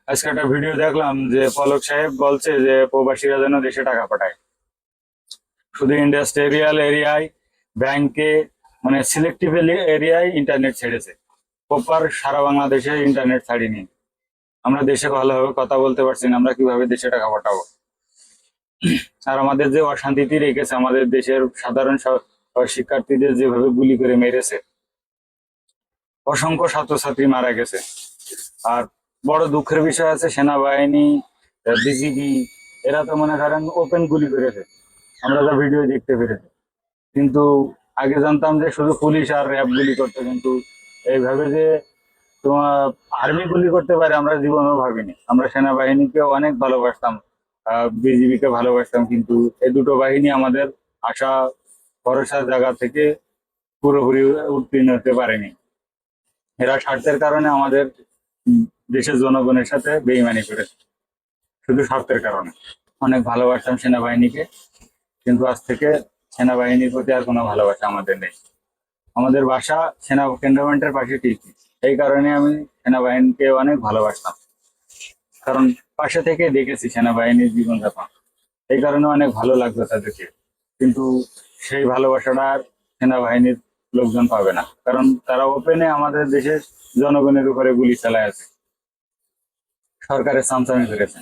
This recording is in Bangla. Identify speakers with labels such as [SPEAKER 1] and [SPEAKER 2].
[SPEAKER 1] আজকে একটা ভিডিও দেখলাম যে পলক সাহেব বলছে যে প্রবাসীরা যেন দেশে টাকা পাঠায়। শুধু ইন্ডাস্ট্রিয়াল এরিয়ায়, ব্যাংকে, মানে সিলেক্টিভ এরিয়ায় ইন্টারনেট ছেড়েছে। প্রপার সারা বাংলাদেশে ইন্টারনেট ছাড়িনি। আমরা দেশে ভালোভাবে কথা বলতে পারছি না, আমরা কিভাবে দেশে টাকা পাঠাবো? আর আমাদের যে অশান্তিতে রেখেছে, আমাদের দেশের সাধারণ শিক্ষার্থীদের যেভাবে গুলি করে মেরেছে, অসংখ্য ছাত্রছাত্রী মারা গেছে। আর বড় দুঃখের বিষয় আছে, সেনাবাহিনী, বিজিবি, এরা তো মনে করেন ওপেন গুলি করেছে, আমরা যা ভিডিও দেখতে পেরেছি। কিন্তু আগে জানতাম যে শুধু পুলিশ আর র্যাব গুলি করতে, কিন্তু এইভাবে যে তোমার আর্মি গুলি করতে পারে আমরা জীবনেও ভাবিনি। আমরা সেনাবাহিনীকে অনেক ভালোবাসতাম, বিজিবি কে ভালোবাসতাম, কিন্তু এই দুটো বাহিনী আমাদের আশা ভরসার জায়গা থেকে পুরোপুরি উত্তীর্ণ হতে পারেনি। এরা স্বার্থের কারণে আমাদের দেশের জনগণের সাথে বেইমানি করেছে, শুধু স্বার্থের কারণে। অনেক ভালোবাসতাম সেনাবাহিনীকে, কিন্তু আজ থেকে সেনাবাহিনীর প্রতি আর কোনো ভালোবাসা আমাদের নেই। আমাদের বাসা সেনা ক্যান্টনমেন্টের পাশে ঠিকই, এই কারণে আমি সেনাবাহিনীকে অনেক ভালোবাসতাম, কারণ পাশে থেকে দেখেছি সেনাবাহিনীর জীবনযাপন। এই কারণে অনেক ভালো লাগতো তাদেরকে। কিন্তু সেই ভালোবাসাটা আর সেনাবাহিনীর লোকজন পাবে না, কারণ তারা ওপেনে আমাদের দেশের জনগণের উপরে গুলি চালায় আছে, সরকারের চামচামি করেছে।